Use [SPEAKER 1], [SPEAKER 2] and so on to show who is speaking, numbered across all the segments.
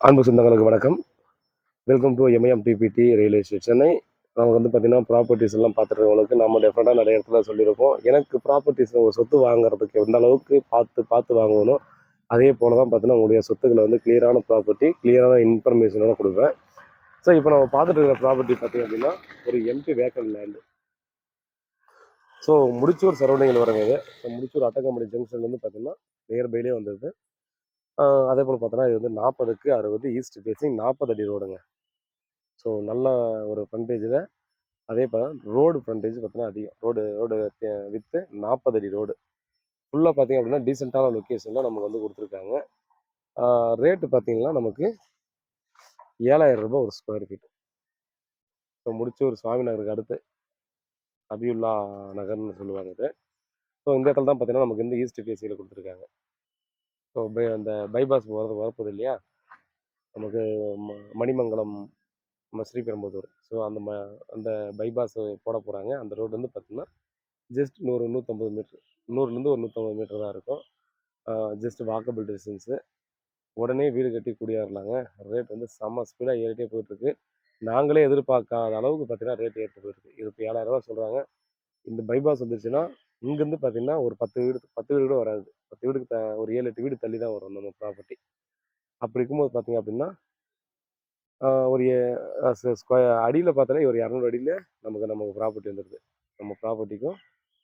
[SPEAKER 1] அன்பு சொந்தங்களுக்கு வணக்கம். Welcome to MIM DBT real estate Chennai. நமக்கு வந்து பார்த்தீங்கன்னா, ப்ராப்பர்ட்டிஸ் எல்லாம் பார்த்துருக்கவங்களுக்கு நம்ம டெஃபினட்டாக நிறைய இடத்துல சொல்லியிருப்போம். எனக்கு ப்ராப்பர்ட்டிஸ் ஒரு சொத்து வாங்குறதுக்கு எந்த அளவுக்கு பார்த்து பார்த்து வாங்கணும், அதே போல தான் பார்த்தீங்கன்னா, உங்களுடைய சொத்துக்களை வந்து கிளியரான ப்ராப்பர்ட்டி, கிளியரான இன்ஃபர்மேஷனோட கொடுப்பேன். ஸோ இப்போ நம்ம பார்த்துட்டு இருக்கிற ப்ராப்பர்ட்டி பார்த்தீங்க அப்படின்னா, ஒரு எம்டி வேக்கன் லேண்டு. ஸோ முடிச்சூர் சரௌண்டிங்கில் வரங்க இது. ஸோ முடிச்சூர் அட்டகம்படி ஜங்ஷன்லேருந்து பார்த்தீங்கன்னா, நியர்பைலேயே வந்தது. அதே போல் பார்த்தோன்னா, இது வந்து 40க்கு 60 ஈஸ்ட் ஃபேஸிங் 40 அடி ரோடுங்க. ஸோ நல்ல ஒரு ஃப்ரண்டேஜில், அதே போல் ரோடு ஃப்ரண்டேஜ் பார்த்தீங்கன்னா அதிகம். ரோடு வித்து 40 அடி ரோடு. ஃபுல்லாக பார்த்தீங்க அப்படின்னா டீசெண்டான லொக்கேஷனில் நமக்கு வந்து கொடுத்துருக்காங்க. ரேட்டு பார்த்தீங்கன்னா நமக்கு 7,000 ரூபாய் ஒரு ஸ்கொயர் ஃபீட். ஸோ முடிச்சூர் சுவாமி நகருக்கு அடுத்து அபியுல்லா நகர்னு சொல்லுவாங்க இது. ஸோ இந்த இடத்துல தான் பார்த்தீங்கன்னா நமக்கு வந்து ஈஸ்ட் ஃபேஸில் கொடுத்துருக்காங்க. ஸோ அந்த பைபாஸ் வரப்போகுது இல்லையா, நமக்கு மணிமங்கலம், நம்ம ஸ்ரீபெரும்புதூர். ஸோ அந்த பைபாஸ் போட போகிறாங்க. அந்த ரோடு வந்து பார்த்தீங்கன்னா ஜஸ்ட் 150 மீட்ரு, 100லேருந்து ஒரு 150 மீட்டர் தான் இருக்கும். Just walkable distance. உடனே வீடு கட்டி குடியேறலாங்க. ரேட் வந்து செம்ம ஸ்பீடாக ஏறிட்டே போயிட்டுருக்கு. நாங்களே எதிர்பார்க்காத அளவுக்கு பார்த்தீங்கன்னா ரேட் ஏறிட்டு போயிருக்கு. இது இப்போ 7,000 சொல்கிறாங்க. இந்த பைபாஸ் வந்துருச்சுன்னா இங்கேருந்து பார்த்தீங்கன்னா ஒரு 10 வீடு கூட வராது. 10 வீடுக்கு ஒரு 7, 8 வீடு தள்ளி தான் வரும் நம்ம ப்ராப்பர்ட்டி. அப்படி இருக்கும்போது பார்த்தீங்க அப்படின்னா, ஒரு அடியில் பார்த்தாலே ஒரு 200 அடியில் நமக்கு ப்ராப்பர்ட்டி வந்துடுது. நம்ம ப்ராப்பர்ட்டிக்கும்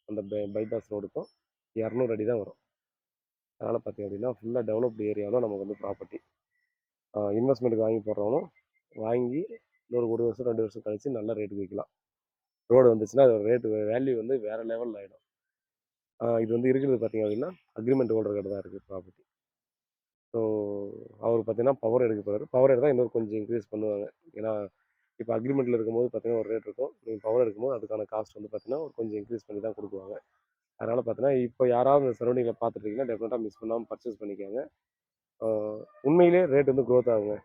[SPEAKER 1] அந்த பைபாஸ் ரோடுக்கும் 200 அடி தான் வரும். அதனால் பார்த்தீங்க அப்படின்னா ஃபுல்லாக டெவலப்டு ஏரியாவில் நமக்கு வந்து ப்ராப்பர்ட்டி. இன்வெஸ்ட்மெண்ட்டுக்கு வாங்கி போடுறவங்களும் வாங்கி ஒரு வருஷம் 2 வருஷம் கழிச்சு நல்ல ரேட்டுக்கு விற்கலாம். ரோடு வந்துச்சுன்னா அதோட ரேட்டு வேல்யூ வந்து வேறு லெவலில் ஆகிடும். இது வந்து இருக்கிறது பார்த்தீங்க அப்படின்னா அக்ரிமெண்ட் ஹோல்டர் கிட்ட தான் இருக்குது ப்ராப்பர்ட்டி. ஸோ அவர் பார்த்தீங்கன்னா பவர் எடுக்க போகிறாரு. பவர் எடுத்தால் இன்னொரு கொஞ்சம் இன்க்ரீஸ் பண்ணுவாங்க. ஏன்னா இப்போ அக்ரிமெண்ட்டில் இருக்கும்போது பார்த்தீங்கன்னா ஒரு ரேட் இருக்கும். நீங்கள் பவர் எடுக்கும்போது அதுக்கான காஸ்ட் வந்து பார்த்தீங்கன்னா ஒரு கொஞ்சம் இன்க்ரீஸ் பண்ணி தான் கொடுக்குவாங்க. அதனால் பார்த்தீங்கன்னா இப்போ யாராவது இந்த சரௌண்டிங்கில் பார்த்துட்டீங்கன்னா டெஃபினட்டாக மிஸ் பண்ணாமல் பர்ச்சேஸ் பண்ணிக்கோங்க. உண்மையிலே ரேட் வந்து க்ரோத் ஆகுங்க.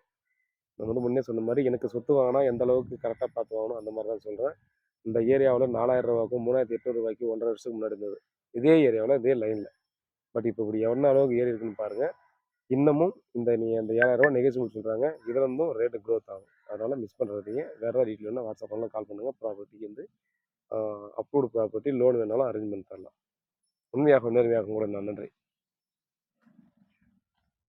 [SPEAKER 1] நான் வந்து முன்னே சொன்ன மாதிரி எனக்கு சொத்து வாங்கினா எந்த அளவுக்கு கரெக்டாக பார்த்து வாங்கணும் அந்த மாதிரி தான் சொல்கிறேன். இந்த ஏரியாவில் 4,000 ரூபாய்க்கும் 3,800 ரூபாய்க்கு 1.5 வருஷத்துக்கு முன்னாடி இருந்தது. இதே ஏரியாவில் இதே லைனில். பட் இப்போ இப்படி என்ன அளவுக்கு ஏறி இருக்குன்னு பாருங்கள். இன்னமும் நீங்கள் அந்த 7,000 ரூபா நெகோசியபிள் சொல்கிறாங்க. இதில் இருந்தும் ரேட்டு க்ரோத் ஆகும். அதனால் மிஸ் பண்ணுறதீங்க. வேறு ஏதாவது டீட்டெயில் வேணால் வாட்ஸ்அப் பண்ணலாம், கால் பண்ணுங்கள். ப்ராப்பர்ட்டிக்கு வந்து அப்ரூவ்டு ப்ராப்பர்ட்டி லோன் வேணாலும் அரேஞ்ச் பண்ணி தரலாம். உண்மையாக நேர்மையாக கூட நான் நன்றி.